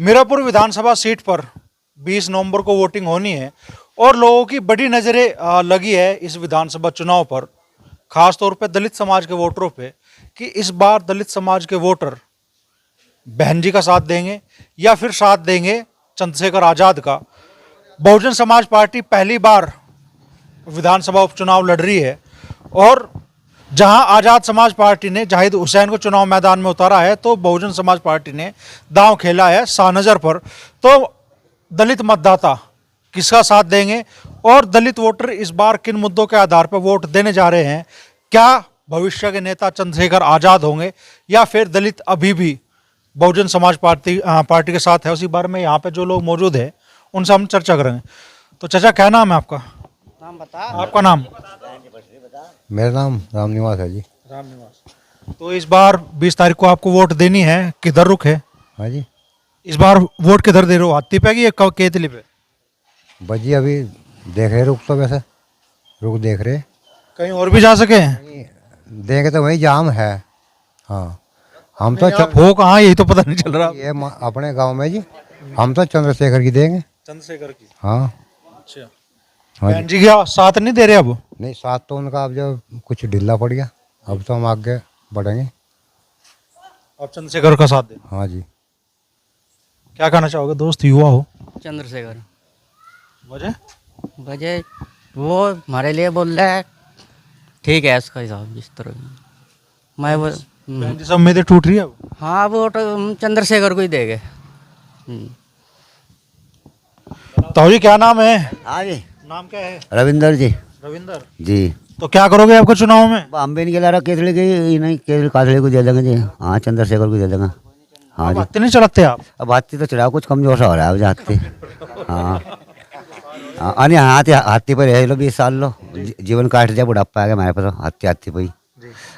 मीरापुर विधानसभा seat पर 20 नवंबर को voting होनी है और लोगों की बड़ी नज़रें लगी है इस विधानसभा चुनाव पर, खास तौर पे दलित समाज के वोटरों पे, कि इस बार दलित समाज के वोटर बहन जी का साथ देंगे या फिर साथ देंगे चंद्रशेखर आज़ाद का। बहुजन समाज पार्टी पहली बार विधानसभा उपचुनाव लड़ रही है और जहां आज़ाद समाज पार्टी ने जाहिद हुसैन को चुनाव मैदान में उतारा है, तो बहुजन समाज पार्टी ने दांव खेला है शाहनजर पर। तो दलित मतदाता किसका साथ देंगे और दलित वोटर इस बार किन मुद्दों के आधार पर वोट देने जा रहे हैं? क्या भविष्य के नेता चंद्रशेखर आज़ाद होंगे या फिर दलित अभी भी बहुजन समाज पार्टी के साथ है? उसी बारे में यहाँ पे जो लोग मौजूद हैं उनसे हम चर्चा करेंगे। तो चाचा, क्या नाम है आपका? नाम बता। आपका नाम? मेरा नाम राम निवास है जी। राम निवास। तो इस बार 20 तारीख को आपको वोट देनी है, किधर रुख है? हाँ जी, इस बार वोट किधर दे रहे हो, हाथी पे कि केतली पे? बजी अभी देख रहे रुक, तो वैसे रुक देख रहे, कहीं और भी जा सके? देखे तो वही जाम है। हाँ, हम तो आप हो कहाँ, यही तो पता नहीं चल रहा। ये अपने गांव में जी, हम तो चंद्रशेखर की देंगे। चंद्रशेखर की? हाँ। अच्छा। हाँ बहन जी क्या साथ नहीं दे रहे अब? नहीं, साथ तो उनका अब जो कुछ ढीला पड़ गया, अब तो हम आगे बढ़ेंगे। अब चंद्रशेखर का साथ दे। हाँ जी। क्या कहना चाहोगे दोस्त, युवा हो? चंद्रशेखर। वजह? वजह वो हमारे लिए बोल रहा है, ठीक है उसका हिसाब जिस तरह मैं वो बहन जी सब उम्मीदें टूट रही है अब? हाँ, वो तो हम चंद्रशेखर को ही देंगे। तो जी क्या नाम है? हाँ जी, नाम क्या है? रविंदर जी। रविंदर जी, तो क्या करोगे आपके चुनाव में? हम भी नहीं ला रहा, केसड़ी की नहीं, केसड़ी कासड़ी को दे देंगे जी। हाँ, चंद्रशेखर को दे देंगे। हाँ अब जी, हाथी नहीं चलाते आप? अब हाथी तो चढ़ाओ, कुछ कमजोर सा हो रहा है अब जाते। हाँ हाँ, अरे हाथी हाथी पर रह लो 20 साल लो, जीवन काट दिया, बुढ़ापा आ गया हमारे पास, हाथी हाथी पर ही।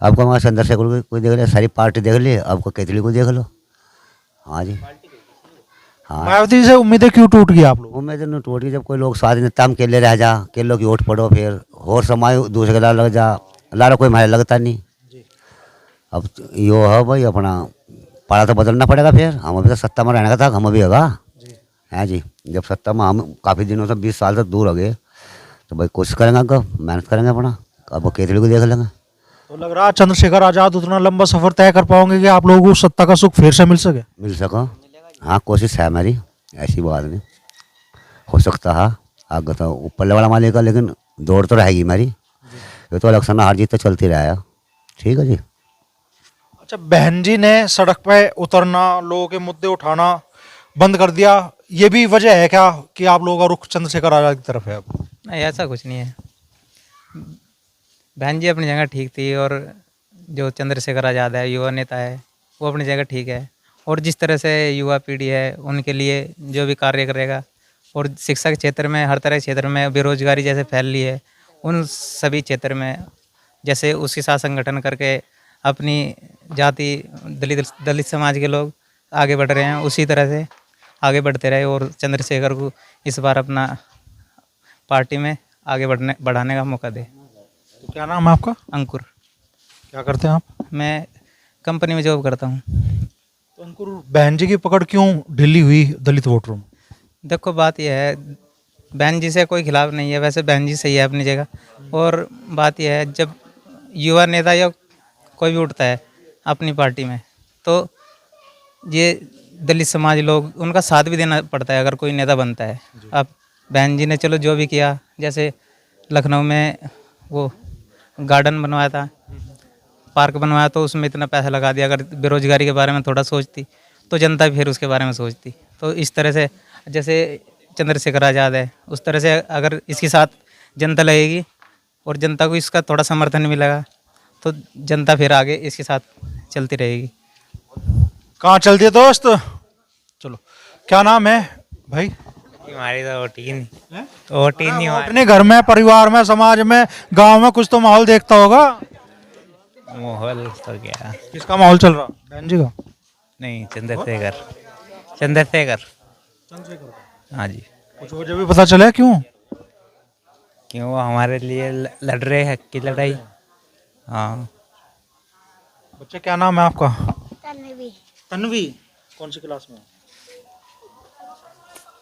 अब को हमारा चंद्रशेखर को कोई देख लिया, सारी पार्टी देख ली, अब को केसड़ी को देख लो। हाँ जी। हाँ, मायावती से उम्मीदें क्यों टूट गई आप लोग? उम्मीद नहीं टूट गई, जब कोई लोग साथ नेता हम केले रह जा, केलों की वोट पड़ो, फिर और समय दूसरे का लग जा, लारा कोई हमारे लगता नहीं। अब यो है भाई, अपना पारा तो बदलना पड़ेगा, फिर हम अभी तो सत्ता में रहने का था, हम अभी होगा। है जी, जब सत्ता में हम काफ़ी दिनों से 20 साल से दूर हो गए, तो भाई कोशिश करेंगे, अब मेहनत करेंगे अपना, अब केतली को देख लेंगे। तो लग रहा है चंद्रशेखर आजाद उतना लंबा सफर तय कर पाओगे कि आप लोगों को सत्ता का सुख फिर से मिल सके? मिल सको, हाँ कोशिश है हमारी, ऐसी बात नहीं, हो सकता है आगे तो ऊपर वाला मालिक का, लेकिन दौड़ तो रहेगी हमारी। ये तो इलेक्शन हार जीत तो चलती रहा। ठीक है जी। अच्छा, बहन जी ने सड़क पे उतरना, लोगों के मुद्दे उठाना बंद कर दिया, ये भी वजह है क्या कि आप लोगों का रुख चंद्रशेखर आजाद की तरफ है अब? नहीं, ऐसा कुछ नहीं है। बहन जी अपनी जगह ठीक थी, और जो चंद्रशेखर आज़ाद है, युवा नेता है, वो अपनी जगह ठीक है। और जिस तरह से युवा पीढ़ी है, उनके लिए जो भी कार्य करेगा, और शिक्षा के क्षेत्र में, हर तरह के क्षेत्र में, बेरोजगारी जैसे फैल रही है, उन सभी क्षेत्र में जैसे उसके साथ संगठन करके अपनी जाति दलित समाज के लोग आगे बढ़ रहे हैं, उसी तरह से आगे बढ़ते रहे और चंद्रशेखर को इस बार अपना पार्टी में आगे बढ़ाने का मौका दे। तो क्या नाम है आपका? अंकुर। क्या करते हैं आप? मैं कंपनी में जॉब करता हूँ। तो अंकुर, बहन जी की पकड़ क्यों ढीली हुई दलित वोटरों में? देखो, बात यह है, बहन जी से कोई खिलाफ नहीं है, वैसे बहन जी सही है अपनी जगह। और बात यह है, जब युवा नेता या कोई भी उठता है अपनी पार्टी में, तो ये दलित समाज लोग, उनका साथ भी देना पड़ता है अगर कोई नेता बनता है। अब बहन जी ने चलो जो भी किया, जैसे लखनऊ में वो गार्डन बनवाया था, पार्क बनवाया, तो उसमें इतना पैसा लगा दिया। अगर बेरोजगारी के बारे में थोड़ा सोचती तो जनता फिर उसके बारे में सोचती। तो इस तरह से जैसे चंद्रशेखर आज़ाद है, उस तरह से अगर इसके साथ जनता लगेगी और जनता को इसका थोड़ा समर्थन मिलेगा, तो जनता फिर आगे इसके साथ चलती रहेगी। कहाँ चलती है दोस्त? चलो, क्या नाम है भाई? हमारी तो वोटी नहीं अपने घर में, परिवार में, समाज में, गांव में कुछ तो माहौल देखता होगा। माहौल तो क्या, किसका माहौल चल रहा? बहन जी का? नहीं, चंद्रशेखर। चंद्रशेखर, हाँ जी। कुछ वजह भी पता चला क्यों? क्यों, वो हमारे लिए लड़ रहे हैं, हक की लड़ाई। हाँ। बच्चे, क्या नाम है आपका? तन्वी। तन्वी। कौन सी क्लास में?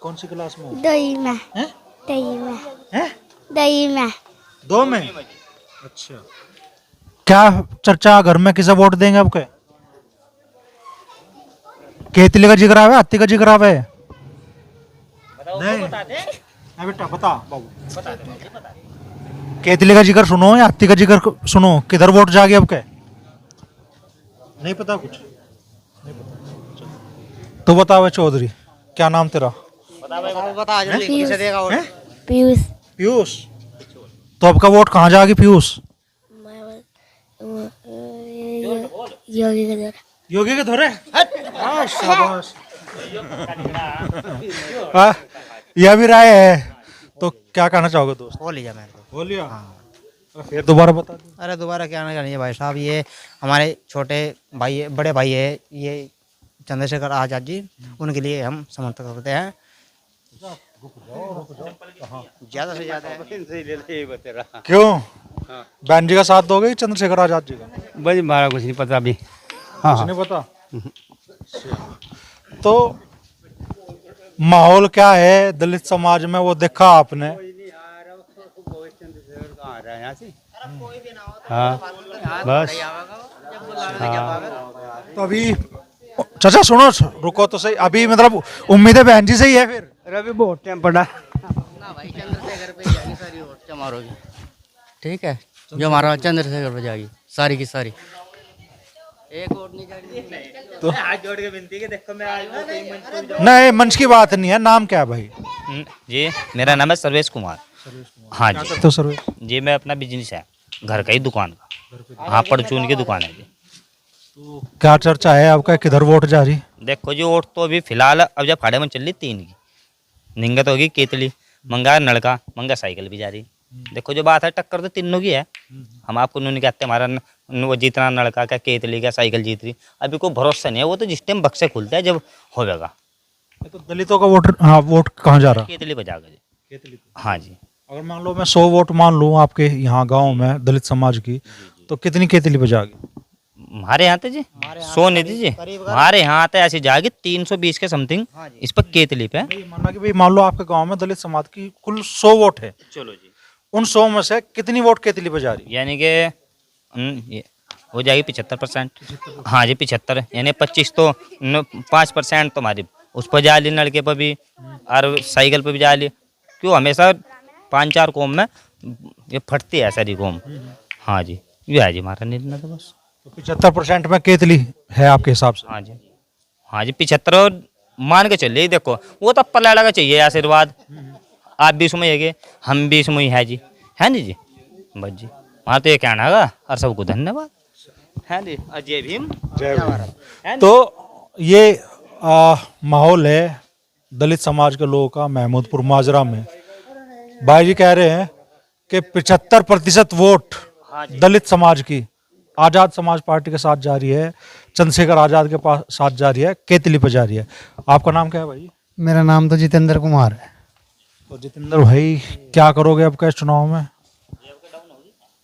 कौन सी क्लास में हो? दही में हैं? दही में हैं? दही में 2 में। अच्छा, क्या चर्चा घर में किसे वोट देंगे आपके? केतली का जिक्र आवे, हाथी का जिक्र आवे? नहीं हाँ बेटा बता बाबू, केतली का जिक्र सुनो या हाथी का जिक्र सुनो, किधर वोट जाएगी आपके? नहीं पता कुछ? नहीं पता। चलो। तो बताओ चौधरी, क्या नाम तेरा? पीयूष पीयूष। तो आपका वोट कहाँ जाएगी पीयूष? योगी का दर योगी के धोरे? शाबाश। हाँ, यह भी राय है। तो क्या कहना चाहोगे दोस्त? बोल लीजिए मेरे को। बोल लिया। फिर दोबारा बता दो। अरे दोबारा क्या ना करनी है भाई साहब, ये हमारे छोटे भाई है, बड़े भाई है, ये चंद्रशेखर आजाद जी, उनके लिए हम समर्थन करते हैं ज़्यादा से ज़्यादा। क्यों? बहन जी का साथ दोगे चंद्रशेखर आजाद जी का? भाई हमारा कुछ नहीं पता अभी। कुछ नहीं पता। तो माहौल क्या है दलित समाज में, वो देखा आपने? हाँ बस। तो अभी चाचा सुनो, रुको तो सही, अभी मतलब उम्मीद है बहन जी से ही है फिर? अभी बहुत टाइम पड़ा। ना भाई चंद्रशेखर पे जाएगी सारी वोट चमारोगी। ठीक है, जो हमारा चंद्रशेखर पे जाएगी सारी की सारी, एक वोट नहीं जाएगी। तो हाथ जोड़ के विनती के देखो मैं आज नहीं, मंच की बात नहीं है। नाम क्या है भाई? जी मेरा नाम है सर्वेश कुमार। हाँ जी। तो सर जी मैं अपना बिजनेस है, घर का ही दुकान का। हाँ परचून की दुकान है जी। तो क्या चर्चा है आपका, किधर वोट जा रही? देखो जी वोट तो अभी फिलहाल अब जब फाड़े में चल रही 3 की निंगत होगी, केतली मंगा नलका मंगा साइकिल भी जा रही। देखो जो बात है टक्कर तो तीनों की है। हम आपको नहीं कहते हमारा वो जितना नलका का केतली का साइकिल जीत रही, अभी कोई भरोसा नहीं है। वो तो जिस टाइम बक्से खुलता है जब होगा। तो दलितों का वोट, हाँ वोट कहाँ जा रहा? केतली पे जाएगा जी। हाँ जी। अगर मान लो मैं 100 वोट मान लूँ आपके यहाँ गांव में दलित समाज की, तो कितनी केतली पे जाएगी? हमारे यहाँ तो जी 100 नहीं थी जी, हमारे यहाँ तो ऐसी जाएगी 320 के समथिंग इस पर केतली पे। माना कि भाई मान लो आपके गांव में दलित समाज की कुल 100 वोट है, चलो जी, उन 100 में से कितनी वोट केतली पे जा रही? यानी कि ये हो जाएगी 75%। हाँ जी 75, यानी 25 तो 5% तो हमारी उस पर जा ली, लड़के पर भी और साइकिल पर भी जा ली। क्यों हमेशा 5-4 कौम में ये फटती है सारी कौम। हाँ जी ये है जी हमारा निर्णय तो बस। तो 75% में केतली है आपके हिसाब से? हाँ जी। हाँ जी 75 मान के चलिए। देखो वो तो पल्ला लगा चाहिए आशीर्वाद। आप भी इसमें है, हम भी इसमें है जी, है नहीं जी? बस जी हाँ तो ये कहना है और सबको धन्यवाद है जी। अजय भीम जय भारत। तो ये माहौल है दलित समाज के लोगों का महमूदपुर माजरा में। भाई जी कह रहे हैं कि 75% वोट दलित समाज की आजाद समाज पार्टी के साथ जा रही है, चंद्रशेखर आजाद के पास साथ जा रही है, केतली पे जा रही है। आपका नाम क्या है भाई? मेरा नाम तो जितेंद्र कुमार है। तो जितेंद्र भाई क्या करोगे अब इस चुनाव में?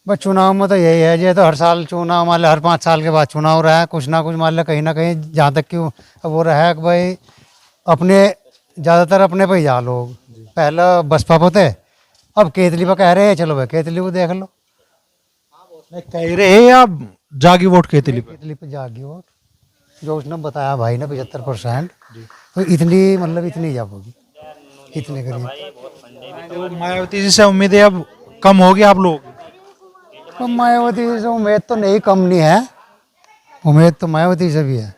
बस चुनाव में तो यही है, ये तो हर साल चुनाव मान लो, हर 5 साल के बाद चुनाव रहा है, कुछ ना कुछ मान लो कहीं ना कहीं, जहाँ तक कि वो रहा है कि भाई अपने ज़्यादातर अपने पे ही जा लोग। पहला बसपा पे थे, अब केतली पे कह रहे हैं, चलो भाई केतली को देख लो। नहीं कह रहे हैं या जागी वोट केतली पे? केतली पे जागी वोट, जो उसने बताया भाई ने 75%, तो इतनी मतलब इतनी जा होगी, इतने करीब। तो मायावती जी से उम्मीदें अब कम होगी आप लोगों की? तो मायावती से उम्मीद तो नहीं कम नहीं है, उम्मीद तो मायावती से भी है।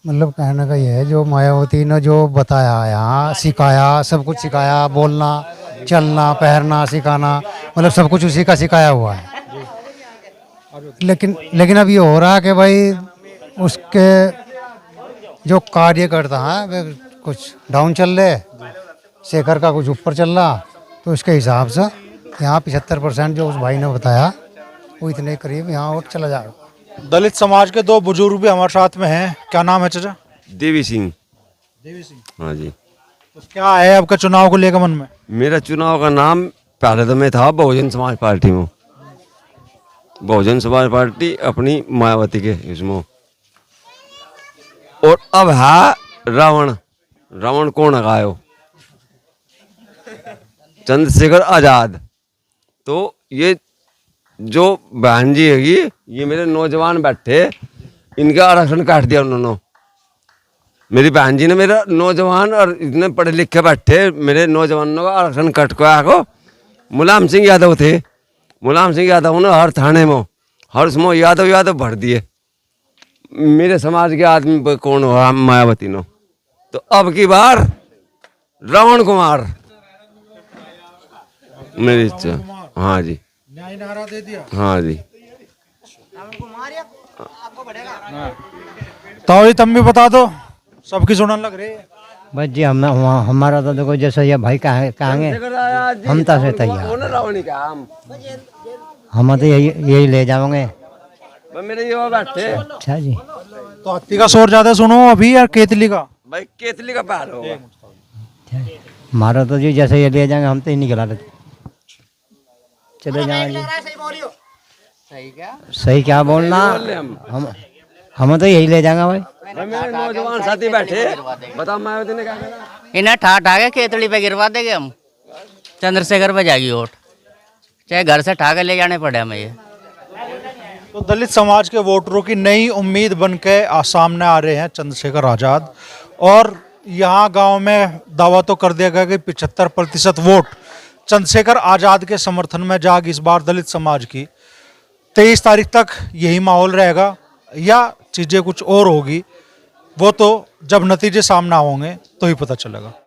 मतलब कहने का ये है, जो मायावती ने जो बताया यहाँ सिखाया, सब कुछ सिखाया, बोलना चलना पहनना सिखाना, मतलब सब कुछ उसी का सिखाया हुआ है। लेकिन अब ये हो रहा है कि भाई उसके जो कार्यकर्ता हैं वे कुछ डाउन चल रहे, शेखर का कुछ ऊपर चल रहा, तो इसके हिसाब से यहाँ 75% जो उस भाई ने बताया वो इतने करीब यहाँ वोट चला जाएगा। दलित समाज के 2 बुजुर्ग भी हमारे साथ में हैं। क्या नाम है चाचा? देवी सिंह। देवी सिंह। हाँ जी। तो क्या है आपका चुनाव को लेकर मन में? मेरा चुनाव का नाम पहले तो मैं था बहुजन समाज पार्टी में, बहुजन समाज पार्टी अपनी मायावती के इसमें, और अब है रावण रावण कौन लगायो? चंद्रशेखर आजाद। तो ये जो बहन जी हैगी, ये मेरे नौजवान बैठे, इनका आरक्षण काट दिया उन्होंने। मेरी बहन जी ने मेरा नौजवान और इतने पढ़े लिखे बैठे मेरे नौजवानों का आरक्षण कटवाया को। मुलायम सिंह यादव थे, मुलायम सिंह यादव ने हर थाने में हर उसमें यादव भर दिए। मेरे समाज के आदमी पर कौन हुआ? मायावती नो। तो अब की बार रावण कुमार मेरी इच्छा। हाँ जी, न्याय नारा दे दिया। हाँ जी। तो ये तुम भी बता दो, सबकी सुनने लग रही है। बस जी हमारा तो देखो जैसे ये भाई कहेंगे हम तो से तैयार, हम तो यही ले जाओगे। मेरे ये बैठे। अच्छा जी, तो हत्ती का शोर ज्यादा सुनो अभी या केतली का? भाई केतली का पैर होगा। हमारा तो जी जैसे ये ले जाएंगे हम तो ही नहीं खिला लेते, चले जाएंगे। सही क्या बोलना, हम तो यही ले जाएंगे भाई। मेरे नौजवान साथी बैठे, बताओ मायावती ने क्या कहा? इन्हें ठा के केतली पे गिरवा देंगे हम, चंद्रशेखर पे जाएगी वोट, चाहे घर से ठा के ले जाने पड़े हमें। ये तो दलित समाज के वोटरों की नई उम्मीद बन के सामने आ रहे हैं चंद्रशेखर आजाद। और यहाँ गांव में दावा तो कर दिया गया कि 75% वोट चंद्रशेखर आजाद के समर्थन में जाग इस बार दलित समाज की। 23 तारीख तक यही माहौल रहेगा या चीज़ें कुछ और होगी, वो तो जब नतीजे सामने होंगे तो ही पता चलेगा।